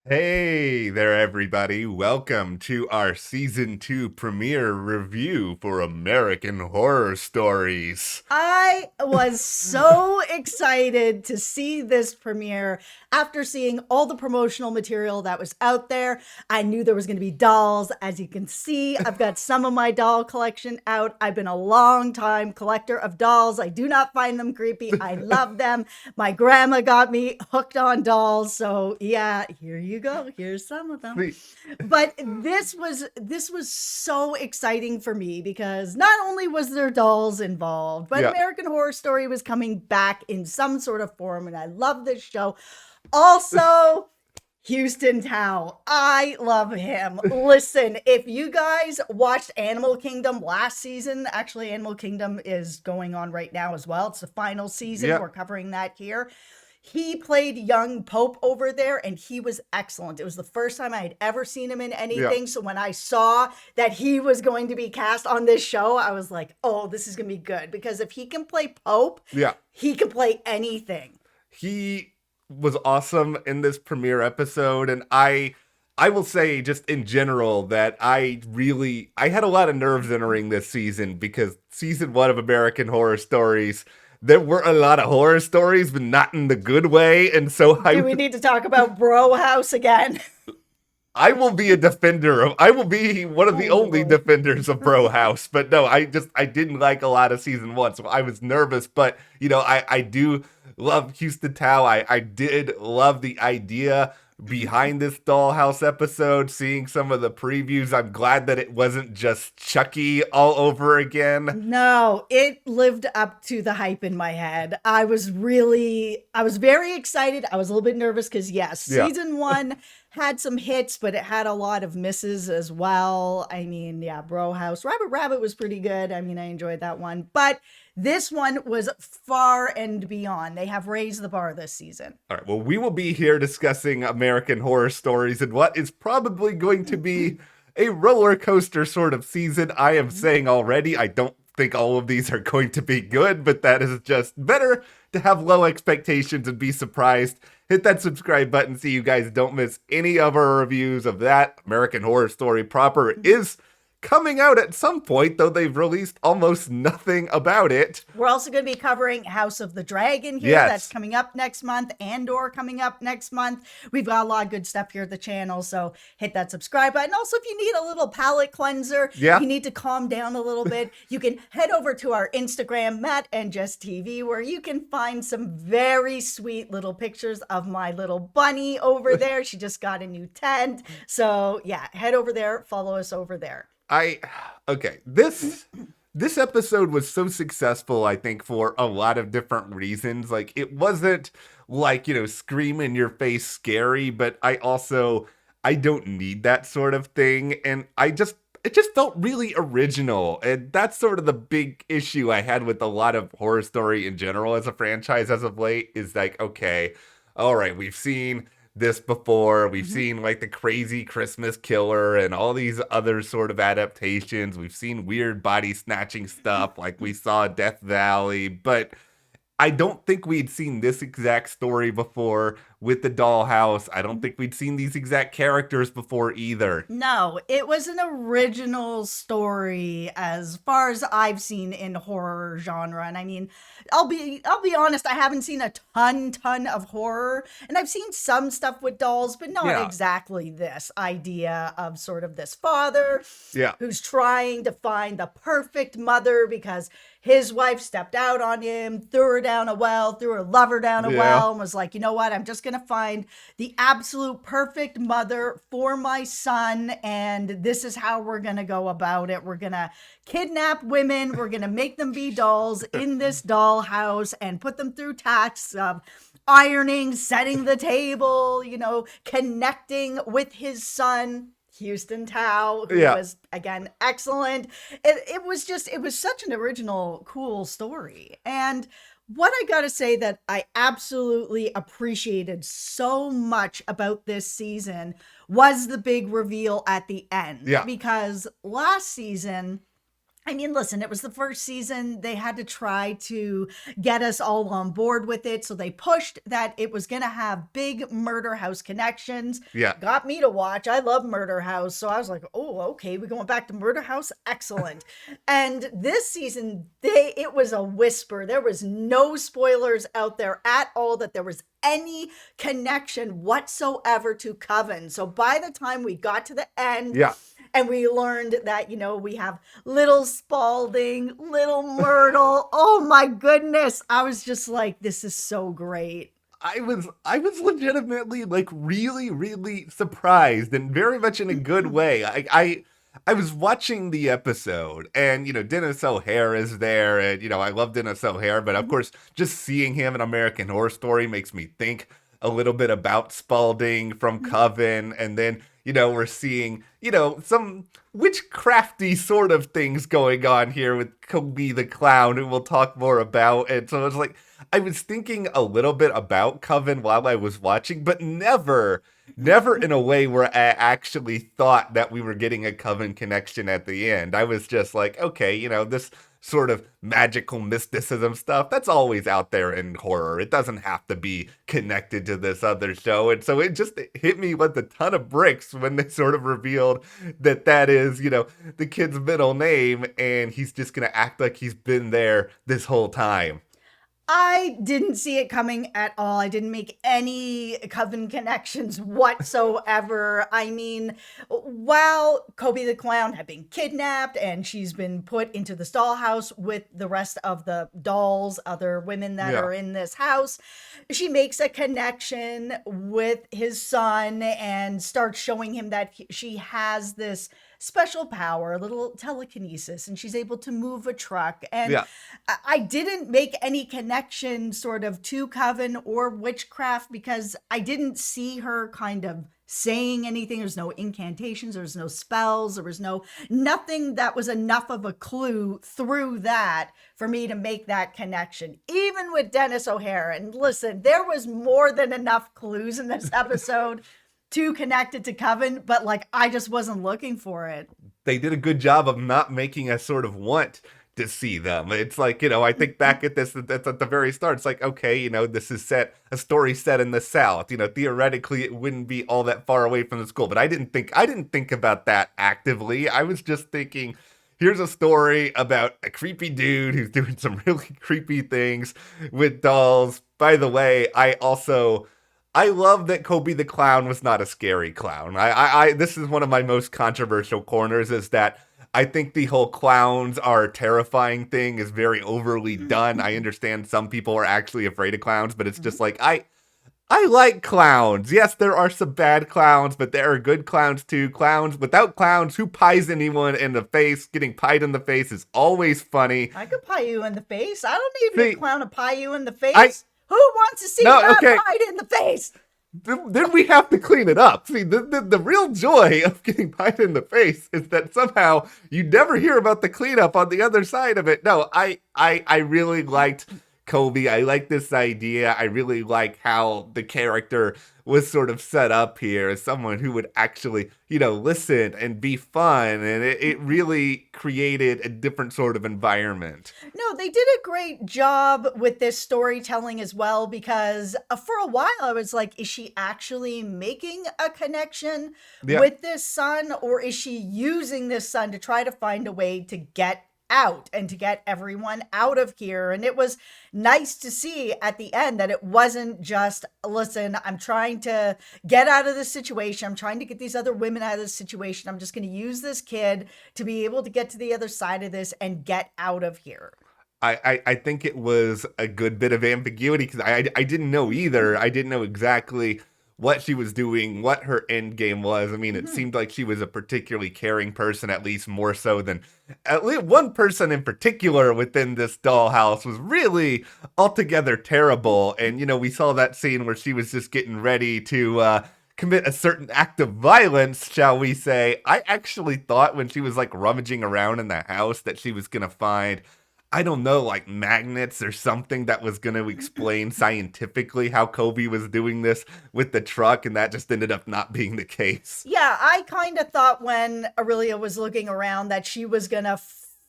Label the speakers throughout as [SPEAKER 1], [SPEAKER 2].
[SPEAKER 1] Hey there, everybody. Welcome to our season 2 premiere review for American Horror Stories.
[SPEAKER 2] I was so excited to see this premiere after seeing all the promotional material that was out there. I knew there was going to be dolls. As you can see, I've got some of my doll collection out. I've been a long time collector of dolls. I do not find them creepy. I love them. My grandma got me hooked on dolls. So, yeah, here you go. Here's some of them.
[SPEAKER 1] Sweet.
[SPEAKER 2] But this was so exciting for me because not only was there dolls involved, but
[SPEAKER 1] Yeah.
[SPEAKER 2] American Horror Story was coming back in some sort of form, and I love this show. Also, Houston Tao. I love him. Listen, if you guys watched Animal Kingdom last season, actually Animal Kingdom is going on right now as well. It's the final season.
[SPEAKER 1] Yeah.
[SPEAKER 2] We're covering that here. He played young Pope over there, and he was excellent. It was the first time I had ever seen him in
[SPEAKER 1] Yeah.
[SPEAKER 2] anything. So when I saw that he was going to be cast on this show, I was like, oh, this is going to be good. Because if he can play Pope,
[SPEAKER 1] Yeah.
[SPEAKER 2] he can play anything.
[SPEAKER 1] He was awesome in this premiere episode, and I will say just in general that I had a lot of nerves entering this season because season 1 of American Horror Stories, there were a lot of horror stories, but not in the good way, and so
[SPEAKER 2] Do we need to talk about Bro House again?
[SPEAKER 1] I will be a defender of. I will be one of the
[SPEAKER 2] Oh,
[SPEAKER 1] only
[SPEAKER 2] Lord.
[SPEAKER 1] defenders of Bro House. But no, I didn't like a lot of season 1, so I was nervous. But I do love Houston Tao. I did love the idea behind this Dollhouse episode. Seeing some of the previews, I'm glad that it wasn't just Chucky all over again.
[SPEAKER 2] No, it lived up to the hype in my head. I was very excited. I was a little bit nervous because, yes,
[SPEAKER 1] Yeah.
[SPEAKER 2] season one had some hits, but it had a lot of misses as well. I mean, yeah, Bro House. Rabbit Rabbit was pretty good. I mean, I enjoyed that one. But this one was far and beyond. They have raised the bar this season.
[SPEAKER 1] All right. Well, we will be here discussing American Horror Stories and what is probably going to be a roller coaster sort of season. I am saying already, I don't think all of these are going to be good, but that is just better to have low expectations and be surprised. Hit that subscribe button so you guys don't miss any of our reviews of that. American Horror Story proper is coming out at some point, though they've released almost nothing about it.
[SPEAKER 2] We're also going to be covering House of the Dragon here.
[SPEAKER 1] Yes.
[SPEAKER 2] That's coming up next month. Andor coming up next month. We've got a lot of good stuff here at the channel, so hit that subscribe button. Also, if you need a little palate cleanser,
[SPEAKER 1] Yeah.
[SPEAKER 2] you need to calm down a little bit, you can head over to our Instagram, Matt and Jess TV, where you can find some very sweet little pictures of my little bunny over there. She just got a new tent. So, yeah, head over there, follow us over there.
[SPEAKER 1] Okay, this episode was so successful, I think, for a lot of different reasons. Like, it wasn't like, scream in your face scary, but I don't need that sort of thing. And it just felt really original. And that's sort of the big issue I had with a lot of horror story in general as a franchise as of late is like, okay, all right, we've seen this before. We've seen like the crazy Christmas killer and all these other sort of adaptations. We've seen weird body snatching stuff like we saw Death Valley, but I don't think we'd seen this exact story before with the dollhouse. I don't think we'd seen these exact characters before either.
[SPEAKER 2] No, it was an original story as far as I've seen in horror genre. And I mean, I'll be honest, I haven't seen a ton of horror. And I've seen some stuff with dolls, but not
[SPEAKER 1] Yeah.
[SPEAKER 2] exactly this idea of sort of this father
[SPEAKER 1] Yeah.
[SPEAKER 2] who's trying to find the perfect mother because his wife stepped out on him, threw her down a well, threw her lover down a
[SPEAKER 1] Yeah.
[SPEAKER 2] well, and was like, you know what? I'm just going to find the absolute perfect mother for my son. And this is how we're going to go about it. We're going to kidnap women. We're going to make them be dolls in this doll house and put them through tasks of ironing, setting the table, connecting with his son. Houston Tao, who
[SPEAKER 1] Yeah.
[SPEAKER 2] was again excellent. It was such an original, cool story. And what I gotta say that I absolutely appreciated so much about this season was the big reveal at the end.
[SPEAKER 1] Yeah.
[SPEAKER 2] Because last season, I mean, listen, it was the first season. They had to try to get us all on board with it. So they pushed that it was going to have big Murder House connections.
[SPEAKER 1] Yeah.
[SPEAKER 2] Got me to watch. I love Murder House. So I was like, oh, okay, we're going back to Murder House. Excellent. And this season, it was a whisper. There was no spoilers out there at all that there was any connection whatsoever to Coven. So by the time we got to the end,
[SPEAKER 1] Yeah.
[SPEAKER 2] and we learned that, we have little Spalding, little Myrtle. Oh my goodness. I was just like, this is so great.
[SPEAKER 1] I was legitimately like really, really surprised, and very much in a good way. I was watching the episode, and Dennis O'Hare is there, and I love Dennis O'Hare, but of course just seeing him in American Horror Story makes me think a little bit about Spalding from Coven, and then we're seeing, some witchcrafty sort of things going on here with Kobe the Clown, who we'll talk more about. And so it's like, I was thinking a little bit about Coven while I was watching, but never in a way where I actually thought that we were getting a Coven connection at the end. I was just like, okay, this sort of magical mysticism stuff, that's always out there in horror. It doesn't have to be connected to this other show. And so it just hit me with a ton of bricks when they sort of revealed that is, the kid's middle name, and he's just going to act like he's been there this whole time.
[SPEAKER 2] I didn't see it coming at all. I didn't make any Coven connections whatsoever. I mean, while Kobe the Clown had been kidnapped and she's been put into the dollhouse with the rest of the dolls, other women that are in this house, she makes a connection with his son and starts showing him that she has this special power, a little telekinesis, and she's able to move a truck. And I didn't make any connection sort of to Coven or witchcraft because I didn't see her kind of saying anything. There's no incantations, there's no spells, there was nothing that was enough of a clue through that for me to make that connection, even with Dennis O'Hare. And listen, there was more than enough clues in this episode to connect it to Coven, but like I just wasn't looking for it.
[SPEAKER 1] They did a good job of not making us sort of want to see them. It's like, I think back at this, that's at the very start. It's like, okay, this is a story set in the South. Theoretically it wouldn't be all that far away from the school, but I didn't think about that actively. I was just thinking, here's a story about a creepy dude who's doing some really creepy things with dolls. By the way, I love that Kobe the Clown was not a scary clown. I this is one of my most controversial corners, is that I think the whole clowns are terrifying thing is very overly done. I understand some people are actually afraid of clowns, but it's just like, I like clowns. Yes, there are some bad clowns, but there are good clowns too. Clowns, without clowns, who pies anyone in the face? Getting pied in the face is always funny.
[SPEAKER 2] I could pie you in the face. I don't need a clown to pie you in the face. Who wants to see that pied in the face?
[SPEAKER 1] Then we have to clean it up. See, the real joy of getting pied in the face is that somehow you never hear about the cleanup on the other side of it. No, I really liked Kobe. I like this idea. I really like how the character was sort of set up here as someone who would actually, listen and be fun. And it really created a different sort of environment.
[SPEAKER 2] No, they did a great job with this storytelling as well, because for a while I was like, is she actually making a connection with this son, or is she using this son to try to find a way to get out and to get everyone out of here? And it was nice to see at the end that it wasn't just, listen, I'm trying to get out of this situation, I'm trying to get these other women out of this situation, I'm just going to use this kid to be able to get to the other side of this and get out of here.
[SPEAKER 1] I think it was a good bit of ambiguity, because I didn't know either. I didn't know exactly what she was doing, what her end game was. I mean, it seemed like she was a particularly caring person, at least more so than at least one person in particular within this dollhouse was really altogether terrible. And, we saw that scene where she was just getting ready to commit a certain act of violence, shall we say. I actually thought when she was like rummaging around in the house that she was going to find, I don't know, like magnets or something that was going to explain scientifically how Kobe was doing this with the truck, and that just ended up not being the case.
[SPEAKER 2] Yeah, I kind of thought when Aurelia was looking around that she was going to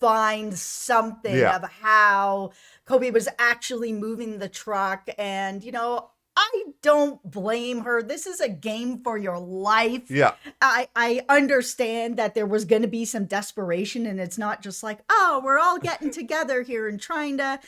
[SPEAKER 2] find something
[SPEAKER 1] Yeah.
[SPEAKER 2] of how Kobe was actually moving the truck. And, I don't blame her. This is a game for your life.
[SPEAKER 1] Yeah.
[SPEAKER 2] I understand that there was going to be some desperation, and it's not just like, oh, we're all getting together here and trying to,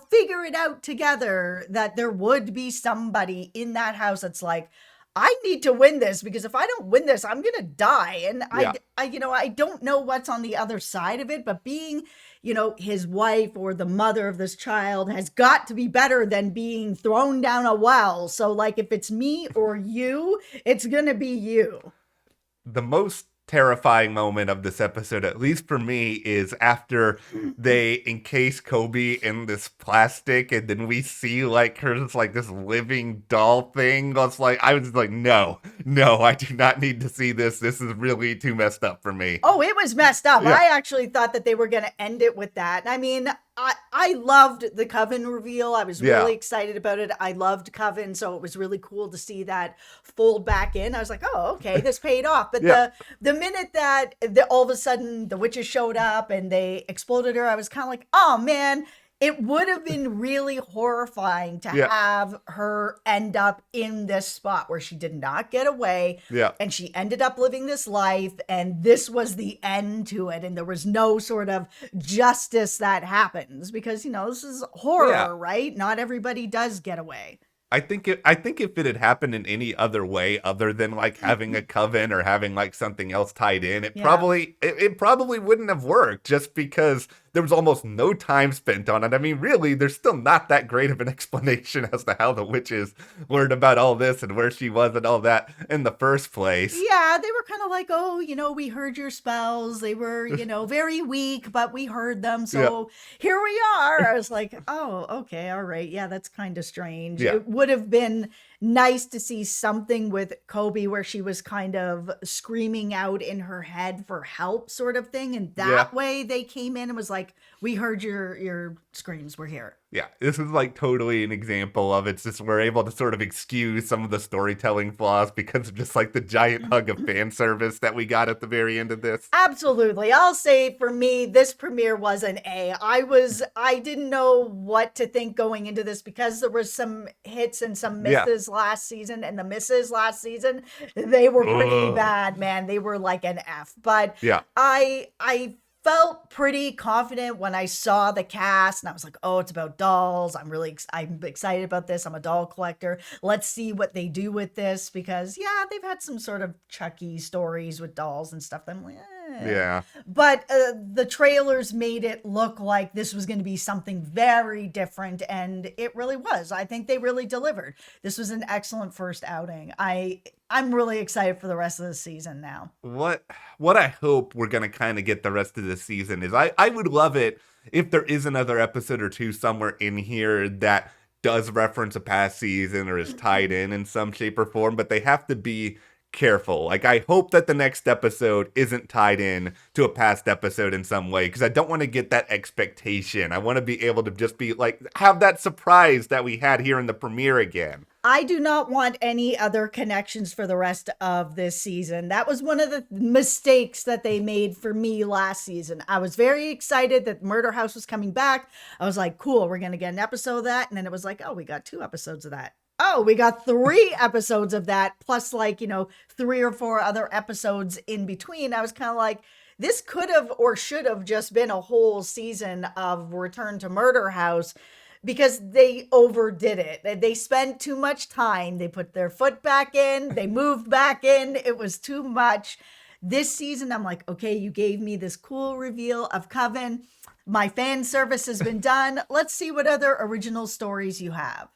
[SPEAKER 2] figure it out together, that there would be somebody in that house that's like, I need to win this, because if I don't win this, I'm going to die. And
[SPEAKER 1] Yeah.
[SPEAKER 2] I don't know what's on the other side of it, but being, his wife or the mother of this child has got to be better than being thrown down a well. So like, if it's me or you, it's going to be you.
[SPEAKER 1] The most terrifying moment of this episode, at least for me, is after they encase Kobe in this plastic, and then we see like her just like this living doll thing. I was like, no, I do not need to see this. This is really too messed up for me.
[SPEAKER 2] Oh, it was messed up.
[SPEAKER 1] Yeah.
[SPEAKER 2] I actually thought that they were going to end it with that. I mean, I loved the Coven reveal. I was really excited about it. I loved Coven, so it was really cool to see that fold back in. I was like, oh, okay, this paid off. But the minute that all of a sudden the witches showed up and they exploded her, I was kind of like, oh man, it would have been really horrifying to have her end up in this spot where she did not get away.
[SPEAKER 1] Yeah.
[SPEAKER 2] And she ended up living this life, and this was the end to it. And there was no sort of justice that happens, because, this is horror, right? Not everybody does get away.
[SPEAKER 1] I think if it had happened in any other way other than like having a coven or having like something else tied in, it probably wouldn't have worked, just because there was almost no time spent on it. I mean, really, there's still not that great of an explanation as to how the witches learned about all this and where she was and all that in the first place.
[SPEAKER 2] Yeah, they were kind of like, oh, we heard your spells. They were, very weak, but we heard them. So here we are. I was like, oh, okay, all right. Yeah, that's kind of strange.
[SPEAKER 1] Yeah.
[SPEAKER 2] It would have been nice to see something with Kobe where she was kind of screaming out in her head for help, sort of thing. And that way they came in and was like, we heard your screams. We're here.
[SPEAKER 1] Yeah, this is like totally an example of it's just we're able to sort of excuse some of the storytelling flaws because of just like the giant hug of fan service that we got at the very end of this.
[SPEAKER 2] Absolutely. I'll say for me, this premiere was an A. I didn't know what to think going into this, because there was some hits and some misses last season, and the misses last season, they were pretty bad, man. They were like an F. But I felt pretty confident when I saw the cast, and I was like, oh, it's about dolls. I'm excited about this. I'm a doll collector. Let's see what they do with this, because they've had some sort of Chucky stories with dolls and stuff. I'm like,
[SPEAKER 1] Yeah.
[SPEAKER 2] But the trailers made it look like this was going to be something very different, and it really was. I think they really delivered. This was an excellent first outing. I'm really excited for the rest of the season now.
[SPEAKER 1] What I hope we're going to kind of get the rest of the season is I would love it if there is another episode or two somewhere in here that does reference a past season or is tied in some shape or form, but they have to be careful. Like, I hope that the next episode isn't tied in to a past episode in some way, because I don't want to get that expectation. I want to be able to just be like, have that surprise that we had here in the premiere again.
[SPEAKER 2] I do not want any other connections for the rest of this season. That was one of the mistakes that they made for me last season. I was very excited that Murder House was coming back. I was like, cool, we're going to get an episode of that. And then it was like, oh, we got 2 episodes of that. Oh, we got 3 episodes of that, plus 3 or 4 other episodes in between. I was kind of like, this could have or should have just been a whole season of Return to Murder House, because they overdid it. They spent too much time. They put their foot back in. They moved back in. It was too much. This season, I'm like, okay, you gave me this cool reveal of Coven. My fan service has been done. Let's see what other original stories you have.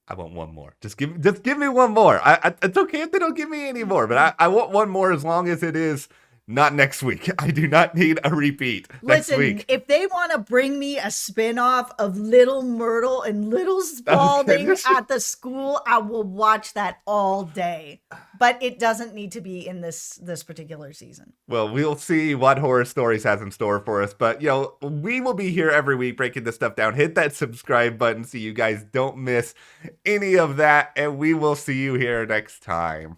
[SPEAKER 1] I want one more. Just give me one more. It's okay if they don't give me any more, but I want one more, as long as it is not next week. I do not need a repeat next week.
[SPEAKER 2] Listen, if they want to bring me a spin-off of Little Myrtle and Little Spaulding at the school, I will watch that all day. But it doesn't need to be in this particular season.
[SPEAKER 1] Well, we'll see what Horror Stories has in store for us. But, we will be here every week breaking this stuff down. Hit that subscribe button so you guys don't miss any of that. And we will see you here next time.